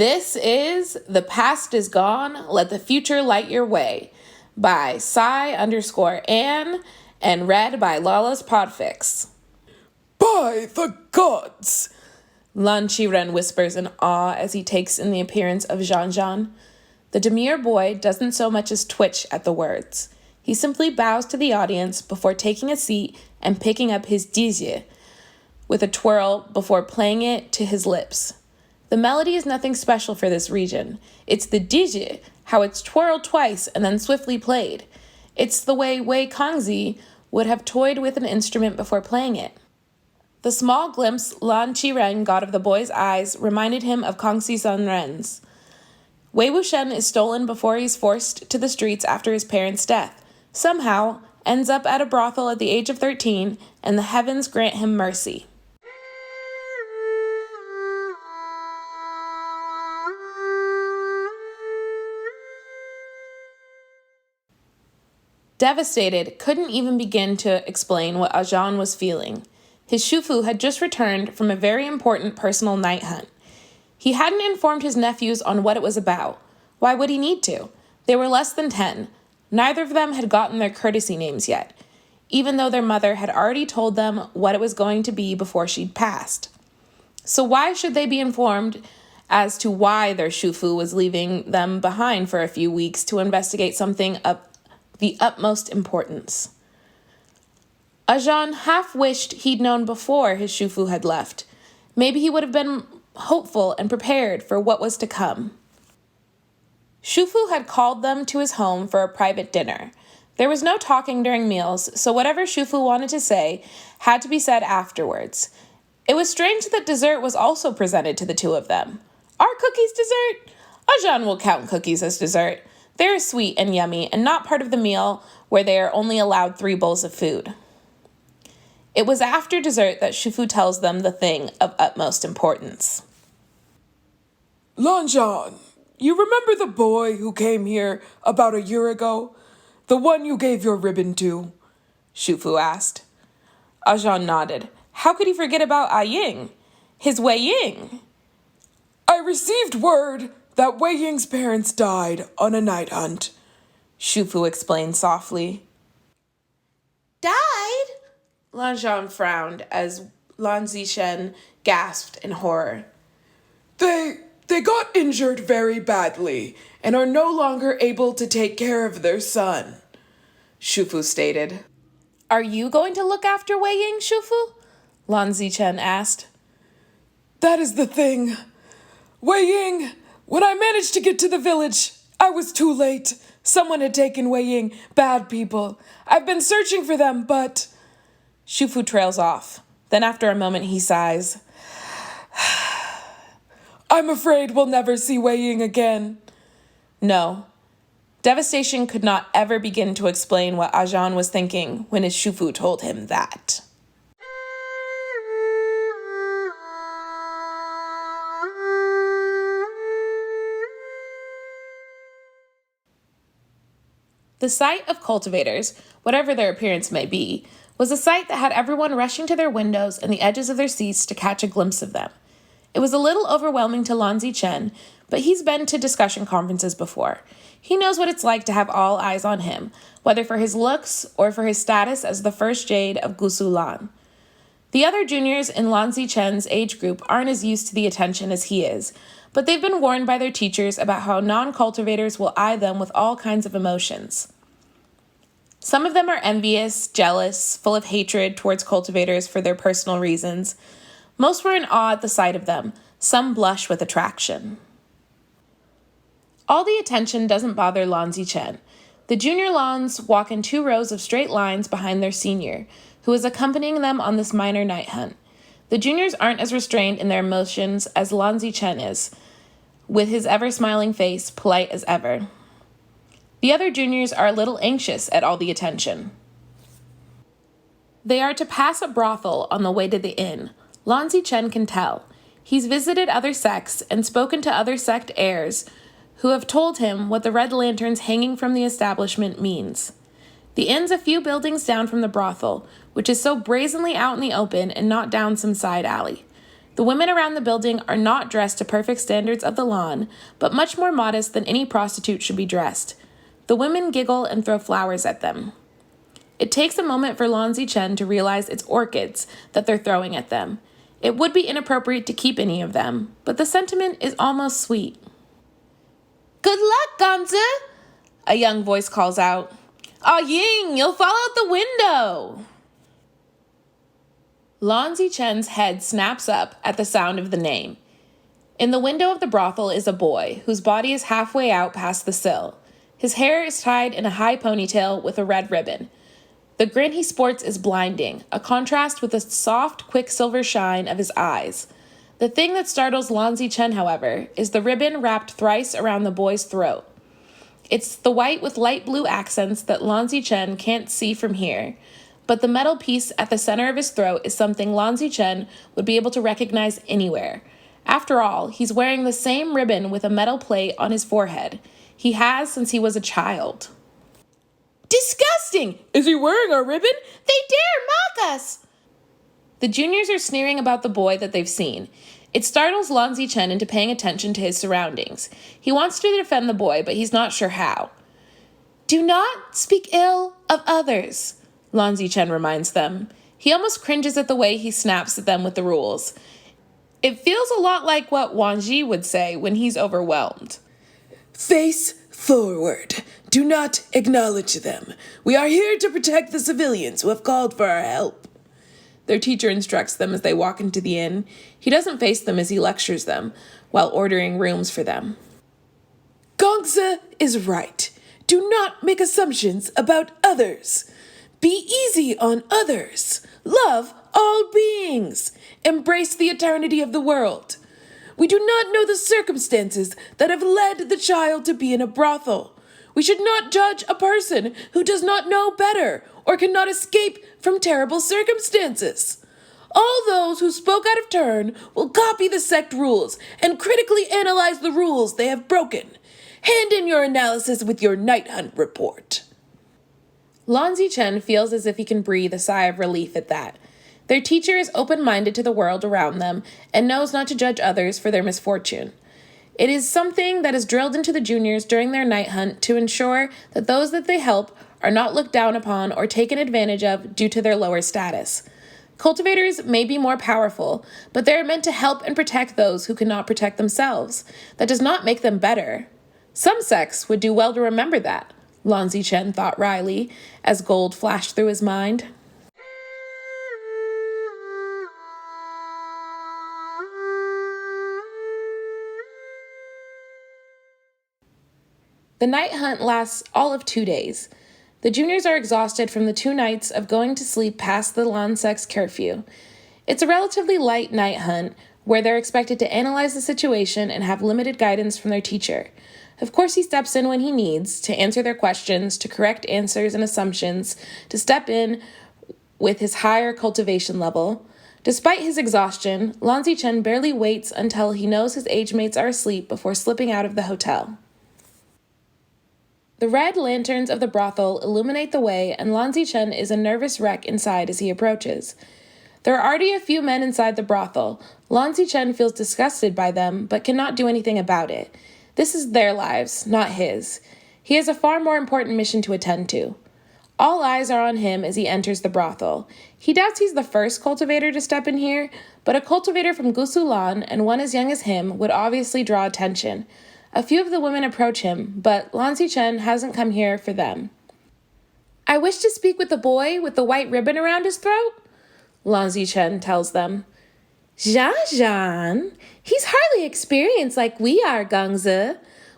This is The Past is Gone, Let the Future Light Your Way by Psy_Ann and read by Lala's Podfics. By the gods! Lan Qiren whispers in awe as he takes in the appearance of Xianxian. The demure boy doesn't so much as twitch at the words. He simply bows to the audience before taking a seat and picking up his dizi with a twirl before playing it to his lips. The melody is nothing special for this region. It's the dizi, how it's twirled twice and then swiftly played. It's the way Wei Changze would have toyed with an instrument before playing it. The small glimpse Lan Qiren got of the boy's eyes reminded him of Cangse Sanren's. Wei Wuxian is stolen before he's forced to the streets after his parents' death. Somehow, ends up at a brothel at the age of 13, and the heavens grant him mercy. Devastated, couldn't even begin to explain what Ajahn was feeling. His shufu had just returned from a very important personal night hunt. He hadn't informed his nephews on what it was about. Why would he need to? They were less than 10. Neither of them had gotten their courtesy names yet, even though their mother had already told them what it was going to be before she'd passed. So why should they be informed as to why their shufu was leaving them behind for a few weeks to investigate something of the utmost importance? Ajahn half wished he'd known before his shufu had left. Maybe he would have been hopeful and prepared for what was to come. Shufu had called them to his home for a private dinner. There was no talking during meals, so whatever Shufu wanted to say had to be said afterwards. It was strange that dessert was also presented to the two of them. Are cookies dessert? Ajahn will count cookies as dessert. They are sweet and yummy and not part of the meal where they are only allowed 3 bowls of food. It was after dessert that Shufu tells them the thing of utmost importance. Lanjan, you remember the boy who came here about a year ago? The one you gave your ribbon to? Shufu asked. Ajahn nodded. How could he forget about Wei Ying? His Wei Ying. I received word that Wei Ying's parents died on a night hunt, Shufu explained softly. Died? Lanjan frowned as Lan Qiren gasped in horror. They got injured very badly and are no longer able to take care of their son, Shufu stated. Are you going to look after Wei Ying, Shufu? Lan Qiren asked. That is the thing. Wei Ying, when I managed to get to the village, I was too late. Someone had taken Wei Ying, bad people. I've been searching for them, but... Shufu trails off. Then after a moment he sighs. I'm afraid we'll never see Wei Ying again. No. Devastation could not ever begin to explain what Ajahn was thinking when his shufu told him that. The sight of cultivators, whatever their appearance may be, was a sight that had everyone rushing to their windows and the edges of their seats to catch a glimpse of them. It was a little overwhelming to Lan Qiren, but he's been to discussion conferences before. He knows what it's like to have all eyes on him, whether for his looks or for his status as the first jade of Gusu Lan. The other juniors in Lan Qiren's age group aren't as used to the attention as he is, but they've been warned by their teachers about how non-cultivators will eye them with all kinds of emotions. Some of them are envious, jealous, full of hatred towards cultivators for their personal reasons. Most were in awe at the sight of them. Some blush with attraction. All the attention doesn't bother Lan Qiren. The junior Lans walk in 2 rows of straight lines behind their senior, who is accompanying them on this minor night hunt. The juniors aren't as restrained in their emotions as Lan Qiren is, with his ever-smiling face, polite as ever. The other juniors are a little anxious at all the attention. They are to pass a brothel on the way to the inn. Lan Qiren can tell. He's visited other sects and spoken to other sect heirs who have told him what the red lanterns hanging from the establishment means. The inn's a few buildings down from the brothel, which is so brazenly out in the open and not down some side alley. The women around the building are not dressed to perfect standards of the Lan, but much more modest than any prostitute should be dressed. The women giggle and throw flowers at them. It takes a moment for Lan Qiren to realize it's orchids that they're throwing at them. It would be inappropriate to keep any of them, but the sentiment is almost sweet. "Good luck, Cangse!" a young voice calls out. "Ah, Ying, you'll fall out the window!" Lan Qiren's head snaps up at the sound of the name. In the window of the brothel is a boy, whose body is halfway out past the sill. His hair is tied in a high ponytail with a red ribbon. The grin he sports is blinding, a contrast with the soft, quicksilver shine of his eyes. The thing that startles Lan Qiren, however, is the ribbon wrapped thrice around the boy's throat. It's the white with light blue accents that Lan Qiren can't see from here, but the metal piece at the center of his throat is something Lan Qiren would be able to recognize anywhere. After all, he's wearing the same ribbon with a metal plate on his forehead. He has since he was a child. "Disgusting! Is he wearing a ribbon? They dare mock us!" The juniors are sneering about the boy that they've seen. It startles Lan Qiren into paying attention to his surroundings. He wants to defend the boy, but he's not sure how. "Do not speak ill of others," Lan Qiren reminds them. He almost cringes at the way he snaps at them with the rules. It feels a lot like what Wang Ji would say when he's overwhelmed. Face forward. Do not acknowledge them. We are here to protect the civilians who have called for our help. Their teacher instructs them as they walk into the inn. He doesn't face them as he lectures them, while ordering rooms for them. Cangse is right. Do not make assumptions about others. Be easy on others. Love all beings. Embrace the eternity of the world. We do not know the circumstances that have led the child to be in a brothel. We should not judge a person who does not know better or cannot escape from terrible circumstances. All those who spoke out of turn will copy the sect rules and critically analyze the rules they have broken. Hand in your analysis with your night hunt report. Lan Qiren feels as if he can breathe a sigh of relief at that. Their teacher is open-minded to the world around them and knows not to judge others for their misfortune. It is something that is drilled into the juniors during their night hunt to ensure that those that they help are not looked down upon or taken advantage of due to their lower status. Cultivators may be more powerful, but they are meant to help and protect those who cannot protect themselves. That does not make them better. Some sects would do well to remember that, Lan Qiren thought wryly, as gold flashed through his mind. The night hunt lasts all of 2 days. The juniors are exhausted from the 2 nights of going to sleep past the Lan sect's curfew. It's a relatively light night hunt where they're expected to analyze the situation and have limited guidance from their teacher. Of course, he steps in when he needs to answer their questions, to correct answers and assumptions, to step in with his higher cultivation level. Despite his exhaustion, Lan Qiren barely waits until he knows his age mates are asleep before slipping out of the hotel. The red lanterns of the brothel illuminate the way, and Lan Qiren is a nervous wreck inside as he approaches. There are already a few men inside the brothel. Lan Qiren feels disgusted by them, but cannot do anything about it. This is their lives, not his. He has a far more important mission to attend to. All eyes are on him as he enters the brothel. He doubts he's the first cultivator to step in here, but a cultivator from Gusulan and one as young as him would obviously draw attention. A few of the women approach him, but Lan Qiren hasn't come here for them. "I wish to speak with the boy with the white ribbon around his throat," Lan Qiren tells them. "Xianxian, he's hardly experienced like we are, Cangse,"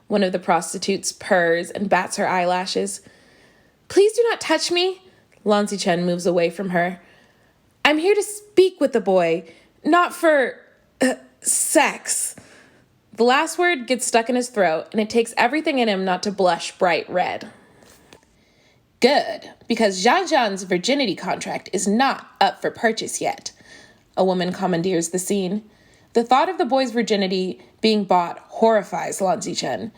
one of the prostitutes purrs and bats her eyelashes. "Please do not touch me." Lan Qiren moves away from her. "I'm here to speak with the boy, not for sex." The last word gets stuck in his throat, and it takes everything in him not to blush bright red. "Good, because Xianxian's virginity contract is not up for purchase yet," a woman commandeers the scene. The thought of the boy's virginity being bought horrifies Lan Qiren,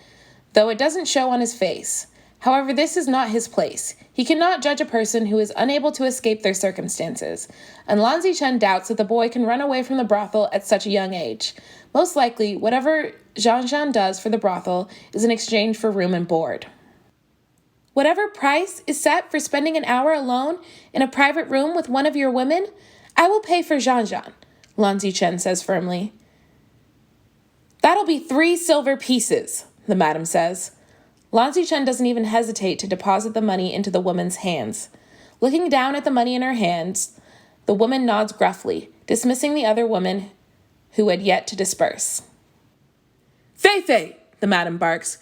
though it doesn't show on his face. However, this is not his place. He cannot judge a person who is unable to escape their circumstances, and Lan Qiren doubts that the boy can run away from the brothel at such a young age. Most likely, whatever Xianxian does for the brothel is in exchange for room and board. Whatever price is set for spending an hour alone in a private room with one of your women, I will pay for Xianxian, Lan Qiren says firmly. That'll be 3 silver pieces, the madam says. Lan Qiren doesn't even hesitate to deposit the money into the woman's hands. Looking down at the money in her hands, the woman nods gruffly, dismissing the other woman who had yet to disperse. Fei, the madam barks.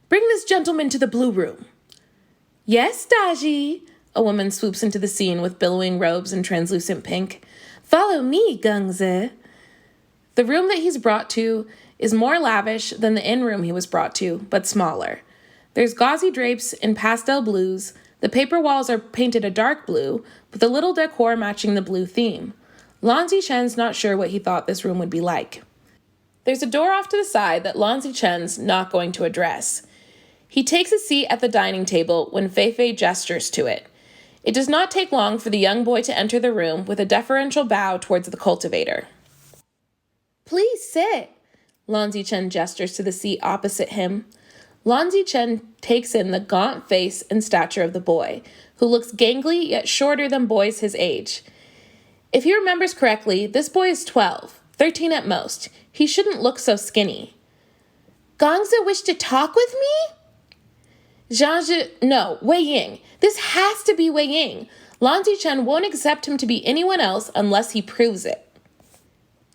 Bring this gentleman to the blue room. Yes, Daji. A woman swoops into the scene with billowing robes and translucent pink. Follow me, Cangse. The room that he's brought to is more lavish than the inn room he was brought to, but smaller. There's gauzy drapes in pastel blues. The paper walls are painted a dark blue, with a little decor matching the blue theme. Lan Qiren's not sure what he thought this room would be like. There's a door off to the side that Lan Qiren's not going to address. He takes a seat at the dining table when Fei gestures to it. It does not take long for the young boy to enter the room with a deferential bow towards the cultivator. Please sit. Lan Qiren gestures to the seat opposite him. Lan Qiren takes in the gaunt face and stature of the boy, who looks gangly yet shorter than boys his age. If he remembers correctly, this boy is 12, 13 at most. He shouldn't look so skinny. Cangse wished to talk with me? No, Wei Ying. This has to be Wei Ying. Lan Qiren won't accept him to be anyone else unless he proves it.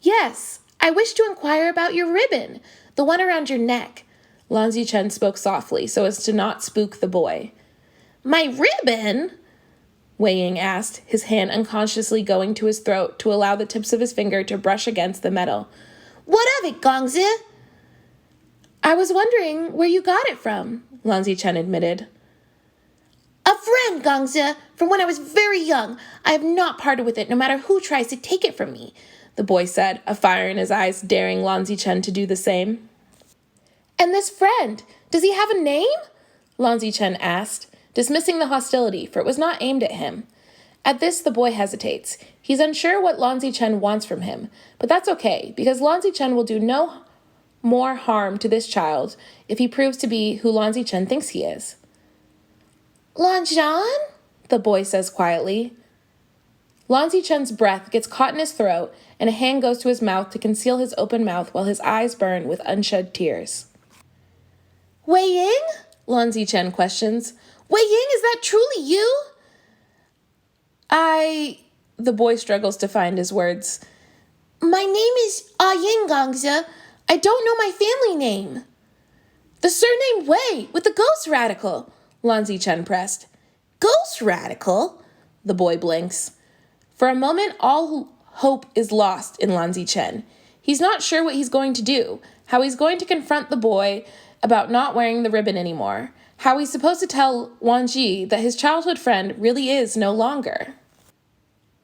Yes, I wish to inquire about your ribbon, the one around your neck. Lan Qiren spoke softly so as to not spook the boy. My ribbon? Wei Ying asked, his hand unconsciously going to his throat to allow the tips of his finger to brush against the metal. What of it, Cangse? I was wondering where you got it from, Lan Qiren admitted. A friend, Cangse, from when I was very young. I have not parted with it, no matter who tries to take it from me, the boy said, a fire in his eyes daring Lan Qiren to do the same. And this friend, does he have a name? Lan Qiren asked, dismissing the hostility, for it was not aimed at him. At this, the boy hesitates. He's unsure what Lan Qiren wants from him, but that's okay, because Lan Qiren will do no more harm to this child if he proves to be who Lan Qiren thinks he is. Lan Zhan? The boy says quietly. Lan Qiren's breath gets caught in his throat, and a hand goes to his mouth to conceal his open mouth while his eyes burn with unshed tears. Wei Ying? Lan Qiren questions. Wei Ying, is that truly you? The boy struggles to find his words. My name is Ying, Cangse. I don't know my family name. The surname Wei, with the ghost radical, Lan Qiren pressed. Ghost radical? The boy blinks. For a moment, all hope is lost in Lan Qiren. He's not sure what he's going to do, how he's going to confront the boy about not wearing the ribbon anymore, how he's supposed to tell Wang Ji that his childhood friend really is no longer.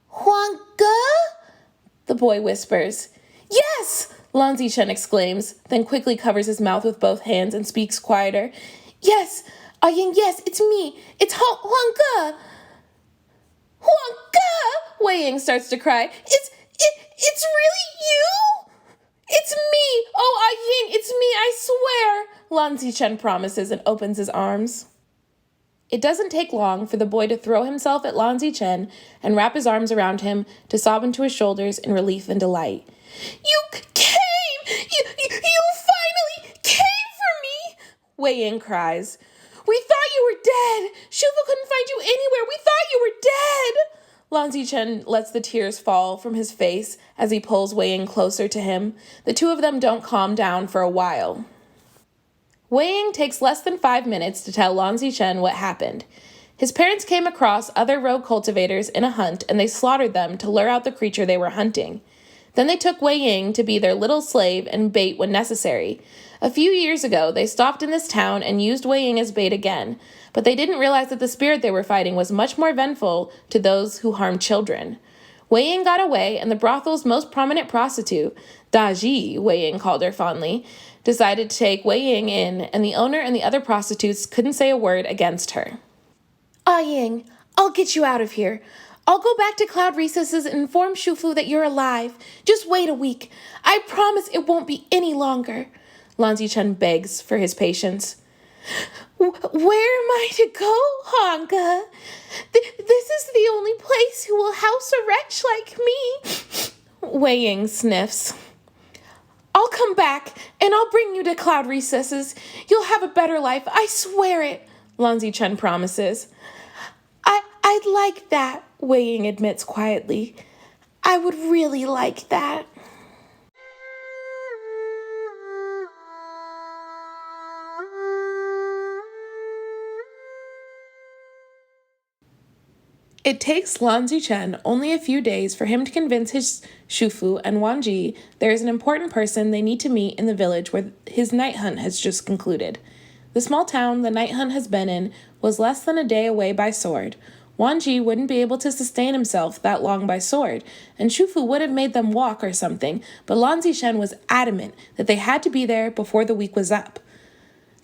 Huang Ge? The boy whispers. Yes! Lan Qiren exclaims, then quickly covers his mouth with both hands and speaks quieter. Yes, Ying, yes, it's me. It's Huang Ge. Huang Ge! Wei Ying starts to cry. It's really you? It's me! Oh, Ying, it's me, I swear! Lan Qiren promises and opens his arms. It doesn't take long for the boy to throw himself at Lan Qiren and wrap his arms around him to sob into his shoulders in relief and delight. You came! You finally came for me! Wei Ying cries. We thought you were dead! Shufu couldn't find you anywhere! We thought you were dead! Lan Qiren lets the tears fall from his face as he pulls Wei Ying closer to him. The two of them don't calm down for a while. Wei Ying takes less than 5 minutes to tell Lan Qiren what happened. His parents came across other rogue cultivators in a hunt, and they slaughtered them to lure out the creature they were hunting. Then they took Wei Ying to be their little slave and bait when necessary. A few years ago, they stopped in this town and used Wei Ying as bait again, but they didn't realize that the spirit they were fighting was much more vengeful to those who harmed children. Wei Ying got away, and the brothel's most prominent prostitute, Daji, Wei Ying called her fondly, decided to take Wei Ying in, and the owner and the other prostitutes couldn't say a word against her. Ah, Ying, I'll get you out of here. I'll go back to Cloud Recesses and inform Shufu that you're alive. Just wait a week. I promise it won't be any longer. Lan Qiren begs for his patience. Where am I to go, Honka? This is the only place who will house a wretch like me. Wei Ying sniffs. I'll come back, and I'll bring you to Cloud Recesses. You'll have a better life, I swear it, Lan Qiren promises. I'd like that, Wei Ying admits quietly. I would really like that. It takes Lan Qiren only a few days for him to convince his Shufu and Wang Ji there is an important person they need to meet in the village where his night hunt has just concluded. The small town the night hunt has been in was less than a day away by sword. Wang Ji wouldn't be able to sustain himself that long by sword, and Shufu would have made them walk or something, but Lan Qiren was adamant that they had to be there before the week was up.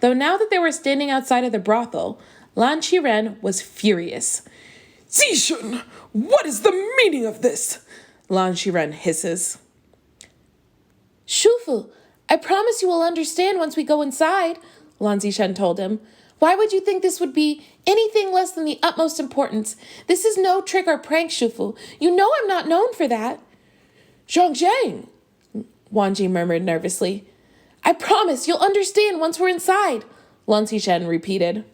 Though now that they were standing outside of the brothel, Lan Qiren was furious. Xianxian, what is the meaning of this? Lan Qiren hisses. Shufu, I promise you will understand once we go inside, Lan Qiren told him. Why would you think this would be anything less than the utmost importance? This is no trick or prank, Shufu. You know I'm not known for that. Xianxian, Wang Ji murmured nervously. I promise you'll understand once we're inside, Lan Qiren repeated.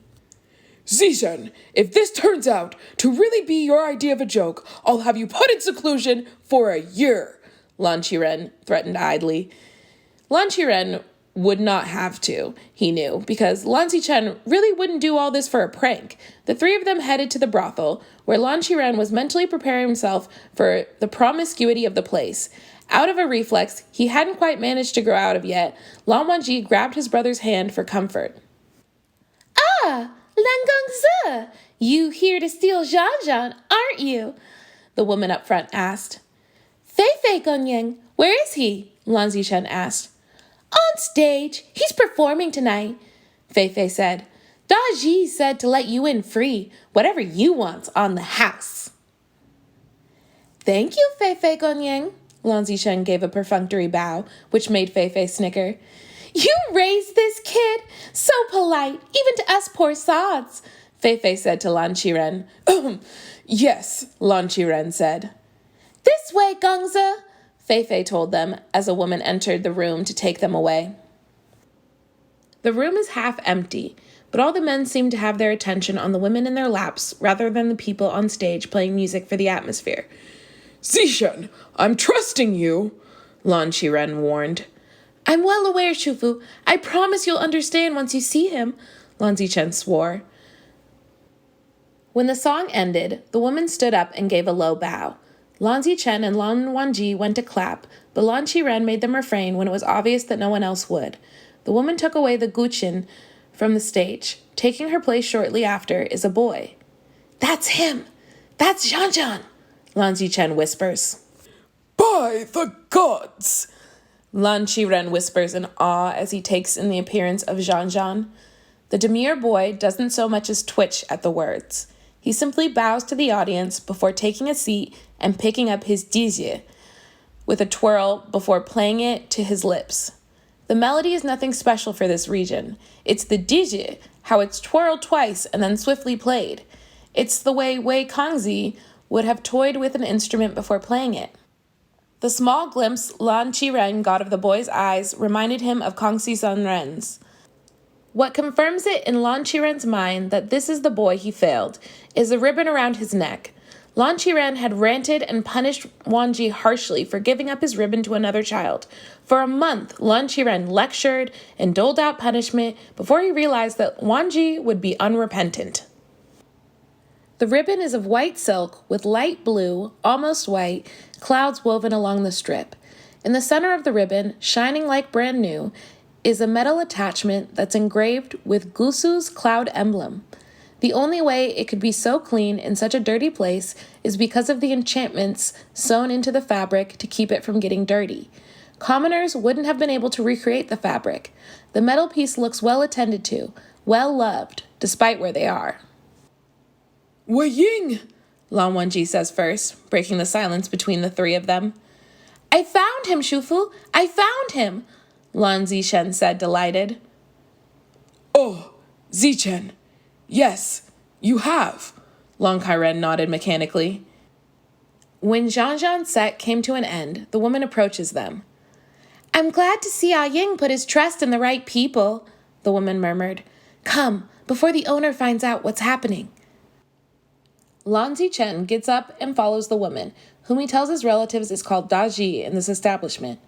Xianxian, if this turns out to really be your idea of a joke, I'll have you put in seclusion for a year, Lan Qiren threatened idly. Lan Qiren would not have to, he knew, because Lan Qiren really wouldn't do all this for a prank. The three of them headed to the brothel, where Lan Qiren was mentally preparing himself for the promiscuity of the place. Out of a reflex he hadn't quite managed to grow out of yet, Lan Wangji grabbed his brother's hand for comfort. Ah, Lan Qiren, you here to steal Xianxian, aren't you? The woman up front asked. Fei Gonyang, where is he? Lan Qiren asked. On stage. He's performing tonight, Fei said. Daji said to let you in free. Whatever you want's on the house. Thank you, Fei Gonyang. Lan Qiren gave a perfunctory bow, which made Fei snicker. You raised this kid? So polite, even to us poor sods, Fei said to Lan Qiren. Yes, Lan Qiren said. This way, Cangse, Fei told them as a woman entered the room to take them away. The room is half empty, but all the men seem to have their attention on the women in their laps rather than the people on stage playing music for the atmosphere. Xianxian, I'm trusting you, Lan Qiren warned. I'm well aware, Shufu. I promise you'll understand once you see him, Lan Qiren swore. When the song ended, the woman stood up and gave a low bow. Lan Qiren and Lan Wangji went to clap, but Lan Qiren made them refrain when it was obvious that no one else would. The woman took away the guqin from the stage. Taking her place shortly after is a boy. That's him! That's Xianxian! Lan Qiren whispers. By the gods! Lan Qiren whispers in awe as he takes in the appearance of Xianxian. The demure boy doesn't so much as twitch at the words. He simply bows to the audience before taking a seat and picking up his dizi with a twirl before playing it to his lips. The melody is nothing special for this region. It's the dizi, how it's twirled twice and then swiftly played. It's the way Wei Changze would have toyed with an instrument before playing it. The small glimpse Lan Qiren got of the boy's eyes reminded him of Cangse Sanren's. What confirms it in Lan Qiren's mind that this is the boy he failed is the ribbon around his neck. Lan Qiren had ranted and punished Wang Ji harshly for giving up his ribbon to another child. For a month, Lan Qiren lectured and doled out punishment before he realized that Wang Ji would be unrepentant. The ribbon is of white silk with light blue, almost white, clouds woven along the strip. In the center of the ribbon, shining like brand new, is a metal attachment that's engraved with Gusu's cloud emblem. The only way it could be so clean in such a dirty place is because of the enchantments sewn into the fabric to keep it from getting dirty. Commoners wouldn't have been able to recreate the fabric. The metal piece looks well attended to, well loved, despite where they are. Wei Ying! Lan Wangji says first, breaking the silence between the three of them. I found him, Shufu! I found him! Lan Qiren said, delighted. Oh, Zichen. Yes, you have. Lan Qiren nodded mechanically. When Xianxian's set came to an end, the woman approaches them. I'm glad to see Ying put his trust in the right people, the woman murmured. Come, before the owner finds out what's happening. Lan Qiren gets up and follows the woman, whom he tells his relatives is called dizi in this establishment.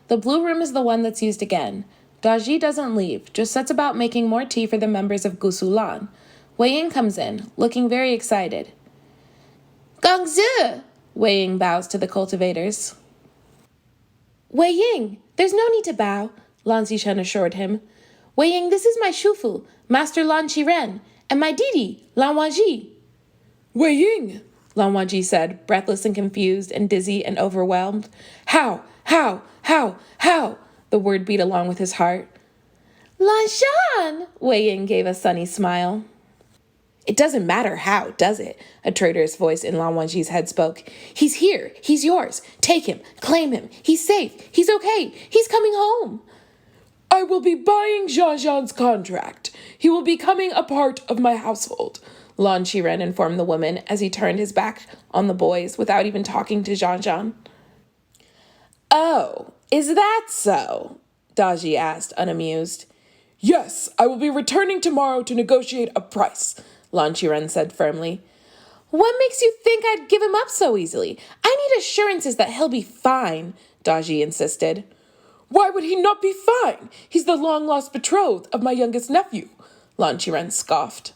The blue room is the one that's used again. Dizi doesn't leave, just sets about making more tea for the members of Gusulan. Wei Ying comes in, looking very excited. Cangse! Wei Ying bows to the cultivators. Wei Ying, there's no need to bow, Lan Qiren assured him. Wei Ying, this is my shufu, Master Lan Qiren, and my didi, Lan Wangji. Wei Ying, Lan Wangji said, breathless and confused and dizzy and overwhelmed. How? The word beat along with his heart. Lan Shan, Wei Ying gave a sunny smile. It doesn't matter how, does it? A traitorous voice in Lan Wangji's head spoke. He's here. He's yours. Take him. Claim him. He's safe. He's okay. He's coming home. I will be buying Xianxian's contract. He will be becoming a part of my household, Lan Qiren informed the woman as he turned his back on the boys without even talking to Xianxian. Oh, is that so? Daji asked, unamused. Yes, I will be returning tomorrow to negotiate a price, Lan Qiren said firmly. What makes you think I'd give him up so easily? I need assurances that he'll be fine, Daji insisted. Why would he not be fine? He's the long-lost betrothed of my youngest nephew, Lan Qiren scoffed.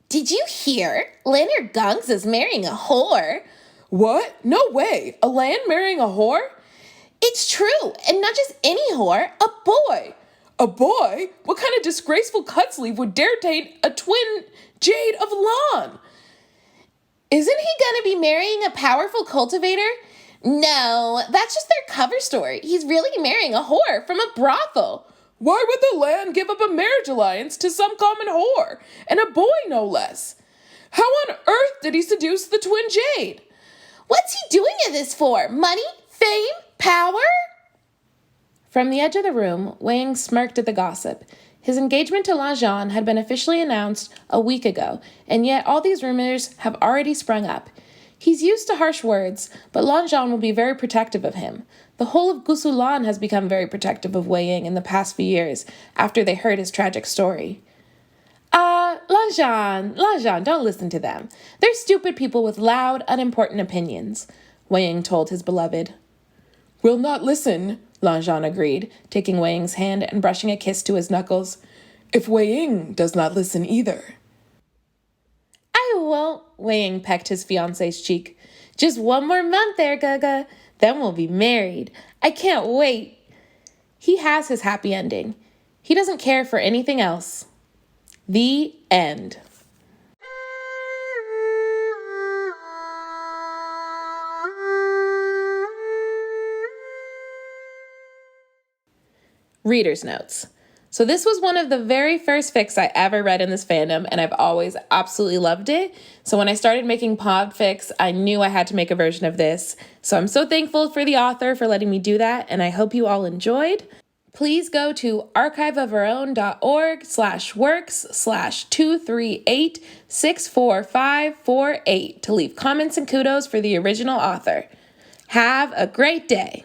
Did you hear? Leonard Gungs is marrying a whore. What? No way. A Lan marrying a whore? It's true, and not just any whore, a boy. A boy? What kind of disgraceful cut sleeve would dare date a twin Jade of Lan? Isn't he gonna be marrying a powerful cultivator? No, that's just their cover story. He's really marrying a whore from a brothel. Why would the Lan give up a marriage alliance to some common whore, and a boy no less? How on earth did he seduce the twin Jade? What's he doing this for? Money? Fame? Power? From the edge of the room, Wei Ying smirked at the gossip. His engagement to Lan Zhan had been officially announced a week ago, and yet all these rumors have already sprung up. He's used to harsh words, but Lan Zhan will be very protective of him. The whole of Gusulan has become very protective of Wei Ying in the past few years, after they heard his tragic story. Lan Zhan, don't listen to them. They're stupid people with loud, unimportant opinions, Wei Ying told his beloved. Will not listen, Lan Zhan agreed, taking Wei Ying's hand and brushing a kiss to his knuckles. If Wei Ying does not listen either. I won't, Wei Ying pecked his fiancé's cheek. Just one more month there, Gaga. Then we'll be married. I can't wait. He has his happy ending. He doesn't care for anything else. The end. Reader's notes. So this was one of the very first fics I ever read in this fandom, and I've always absolutely loved it. So when I started making Podfics, I knew I had to make a version of this. So I'm so thankful for the author for letting me do that, and I hope you all enjoyed. Please go to archiveofourown.org/works/238-64548 to leave comments and kudos for the original author. Have a great day.